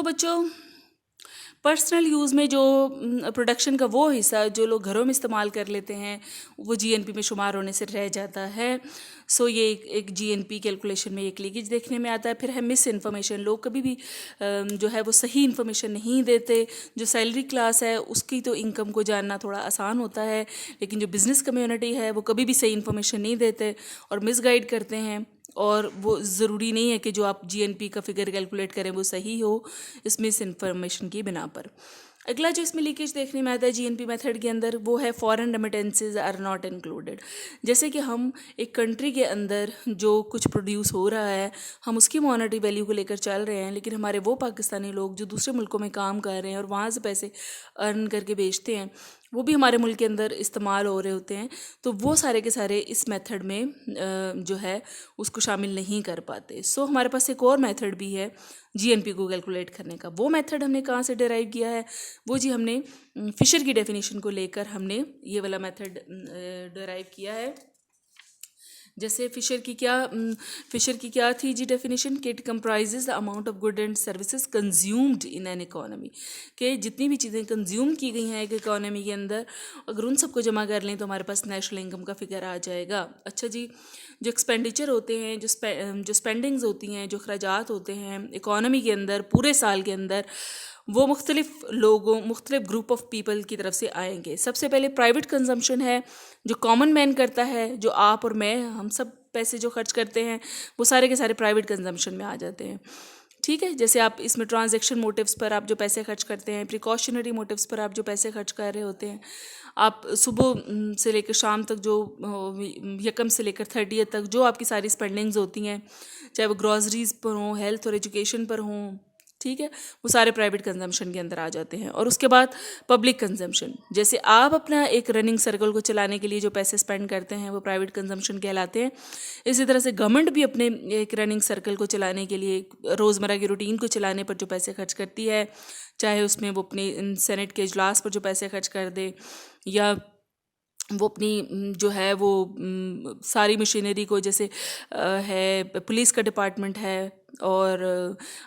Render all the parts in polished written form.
बच्चों, personal use में जो प्रोडक्शन का वो हिस्सा जो लोग घरों में इस्तेमाल कर लेते हैं वो जीएनपी में शुमार होने से रह जाता है। ये एक जीएनपी कैलकुलेशन में एक लीकेज देखने में आता है। फिर है मिस इन्फॉर्मेशन। लोग कभी भी जो है वो सही इन्फॉर्मेशन नहीं देते। जो सैलरी क्लास है उसकी तो इनकम को जानना थोड़ा आसान होता है, लेकिन जो बिज़नेस कम्युनिटी है वो कभी भी सही इन्फॉर्मेशन नहीं देते और मिसगाइड करते हैं। और वो ज़रूरी नहीं है कि जो आप जीएनपी का फिगर कैलकुलेट करें वो सही हो इस मिस इन्फॉर्मेशन की बिना पर। अगला जो इसमें लीकेज देखने में आता है जीएनपी मेथड के अंदर वो है foreign remittances are not included. जैसे कि हम एक कंट्री के अंदर जो कुछ प्रोड्यूस हो रहा है हम उसकी मॉनेटरी वैल्यू को लेकर चल रहे हैं, लेकिन हमारे वो पाकिस्तानी लोग जो दूसरे मुल्कों में काम कर रहे हैं और वहाँ से पैसे अर्न करके बेचते हैं वो भी हमारे मुल्क के अंदर इस्तेमाल हो रहे होते हैं, तो वो सारे के सारे इस मेथड में जो है उसको शामिल नहीं कर पाते। हमारे पास एक और मेथड भी है जीएनपी को कैलकुलेट करने का। वो मेथड हमने कहाँ से डिराइव किया है? वो जी हमने फिशर की डेफिनेशन को लेकर हमने ये वाला मेथड डिराइव किया है। जैसे फिशर की क्या थी जी डेफिनेशन? कि it comprises the amount of good and services consumed in an economy. कि जितनी भी चीज़ें कंज्यूम की गई हैं एक इकोनॉमी के अंदर, अगर उन सबको जमा कर लें तो हमारे पास नेशनल इनकम का फिगर आ जाएगा। अच्छा जी, जो एक्सपेंडिचर होते हैं, जो स्पेंडिंग्स होती हैं, जो अखराजात होते हैं इकोनॉमी के अंदर पूरे साल के अंदर, वो मुख्तलिफ लोगों, मुख्तलिफ ग्रुप ऑफ पीपल की तरफ से आएंगे। सबसे पहले प्राइवेट कंजम्पशन है जो कॉमन मैन करता है, जो आप और मैं हम सब पैसे जो खर्च करते हैं वो सारे के सारे प्राइवेट कंजम्पशन में आ जाते हैं। ठीक है, जैसे आप इसमें ट्रांजैक्शन मोटिव्स पर आप जो पैसे खर्च करते हैं, प्रिकॉशनरी मोटिव्स पर आप जो पैसे खर्च कर रहे होते हैं, आप सुबह से लेकर शाम तक जो यकम से लेकर 30 तक जो आपकी सारी स्पेंडिंग्स होती हैं, चाहे वो ग्रॉसरीज पर हों, हेल्थ और एजुकेशन पर हों, ठीक है, वो सारे प्राइवेट कंजम्पशन के अंदर आ जाते हैं। और उसके बाद पब्लिक कंजम्पशन, जैसे आप अपना एक रनिंग सर्कल को चलाने के लिए जो पैसे स्पेंड करते हैं वो प्राइवेट कंजम्पशन कहलाते हैं। इसी तरह से गवर्नमेंट भी अपने एक रनिंग सर्कल को चलाने के लिए, रोज़मर्रा की रूटीन को चलाने पर जो पैसे खर्च करती है, चाहे उसमें वो अपने सेनेट के इजलास पर जो पैसे खर्च कर दे, या वो अपनी जो है वो सारी मशीनरी को, जैसे है पुलिस का डिपार्टमेंट है और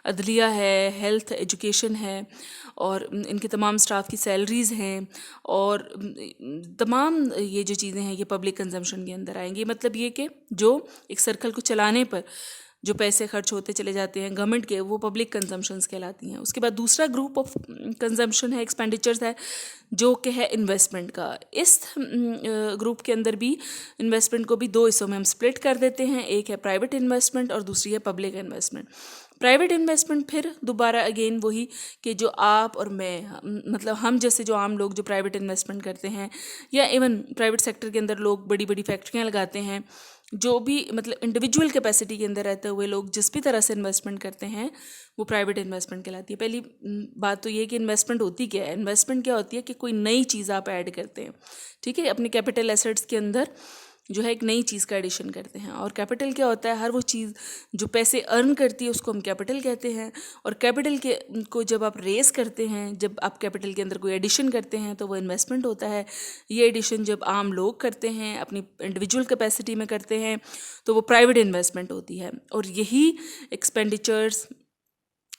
अदलिया है, हेल्थ एजुकेशन है, और इनके तमाम स्टाफ की सैलरीज़ हैं, और तमाम ये जो चीज़ें हैं ये पब्लिक कंजम्पशन के अंदर आएंगी। मतलब ये कि जो एक सर्कल को चलाने पर जो पैसे खर्च होते चले जाते हैं गवर्नमेंट के, वो पब्लिक कंजम्पशंस कहलाती हैं। उसके बाद दूसरा ग्रुप ऑफ कंजम्पशन है, एक्सपेंडिचर्स है, जो कि है इन्वेस्टमेंट का। इस ग्रुप के अंदर भी इन्वेस्टमेंट को भी दो हिस्सों में हम स्प्लिट कर देते हैं। एक है प्राइवेट इन्वेस्टमेंट और दूसरी है पब्लिक इन्वेस्टमेंट। प्राइवेट इन्वेस्टमेंट फिर दोबारा अगेन वही कि जो आप और मैं, मतलब हम जैसे जो आम लोग जो प्राइवेट इन्वेस्टमेंट करते हैं, या इवन प्राइवेट सेक्टर के अंदर लोग बड़ी बड़ी फैक्ट्रियाँ लगाते हैं, जो भी मतलब इंडिविजुअल कैपेसिटी के अंदर रहते हुए लोग जिस भी तरह से इन्वेस्टमेंट करते हैं वो प्राइवेट इन्वेस्टमेंट कहलाती है। पहली बात तो ये कि इन्वेस्टमेंट होती क्या है? इन्वेस्टमेंट क्या होती है कि कोई नई चीज़ आप ऐड करते हैं, ठीक है, अपने कैपिटल एसेट्स के अंदर जो है एक नई चीज़ का एडिशन करते हैं। और कैपिटल क्या होता है? हर वो चीज़ जो पैसे अर्न करती है उसको हम कैपिटल कहते हैं। और कैपिटल के को जब आप रेस करते हैं, जब आप कैपिटल के अंदर कोई एडिशन करते हैं तो वो इन्वेस्टमेंट होता है। ये एडिशन जब आम लोग करते हैं, अपनी इंडिविजुअल कैपेसिटी में करते हैं, तो वो प्राइवेट इन्वेस्टमेंट होती है। और यही एक्सपेंडिचर्स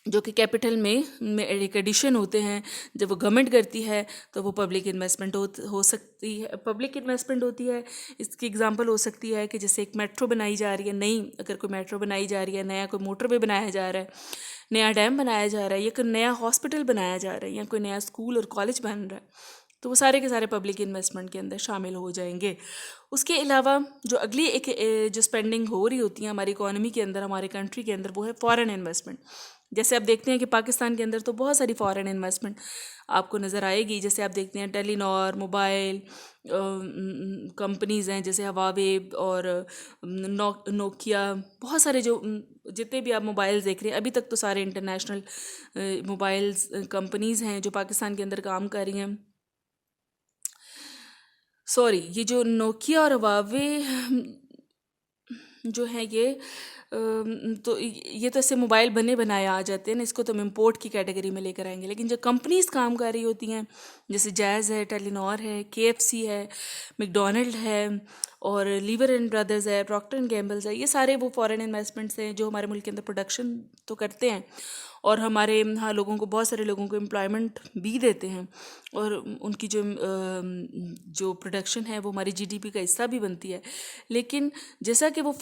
जो कि कैपिटल में एक एडिशन होते हैं, जब वो गवर्नमेंट करती है तो वो पब्लिक इन्वेस्टमेंट हो सकती है, पब्लिक इन्वेस्टमेंट होती है। इसकी एग्जांपल हो सकती है कि जैसे एक मेट्रो बनाई जा रही है, नई अगर कोई मेट्रो बनाई जा रही है, नया कोई मोटरवे बनाया जा रहा है, नया डैम बनाया जा रहा है, या कोई नया हॉस्पिटल बनाया जा रहा है, या कोई नया स्कूल और कॉलेज बन रहा है, तो वो सारे के सारे पब्लिक इन्वेस्टमेंट के अंदर शामिल हो जाएंगे। उसके अलावा जो अगली एक जो स्पेंडिंग हो रही होती है हमारी इकोनॉमी के अंदर, हमारे कंट्री के अंदर, वो है फॉरेन इन्वेस्टमेंट। जैसे आप देखते हैं कि पाकिस्तान के अंदर तो बहुत सारी फॉरेन इन्वेस्टमेंट आपको नज़र आएगी। जैसे आप देखते हैं टेलीनॉर मोबाइल कंपनीज़ हैं, जैसे हवावे और नोकिया, बहुत सारे जो जितने भी आप मोबाइल्स देख रहे हैं अभी तक तो सारे इंटरनेशनल मोबाइल्स कंपनीज़ हैं जो पाकिस्तान के अंदर काम कर रही हैं। ये जो नोकिया और हवावे जो है ये तो ये तो ऐसे मोबाइल बने बनाए आ जाते हैं ना, इसको तो हम इम्पोर्ट की कैटेगरी में लेकर आएंगे। लेकिन जो कंपनीज काम कर रही होती हैं, जैसे जैज़ है, टेलीनॉर है, KFC है, मैकडोनल्ड है, और लीवर एंड ब्रदर्स है, प्रॉक्टर एंड गैम्बल्स है, ये सारे वो फॉरेन इन्वेस्टमेंट्स हैं जो हमारे मुल्क के अंदर प्रोडक्शन तो करते हैं और हमारे यहाँ लोगों को, बहुत सारे लोगों को एम्प्लॉयमेंट भी देते हैं और उनकी जो प्रोडक्शन है वो हमारी जीडीपी का हिस्सा भी बनती है। लेकिन जैसा कि वो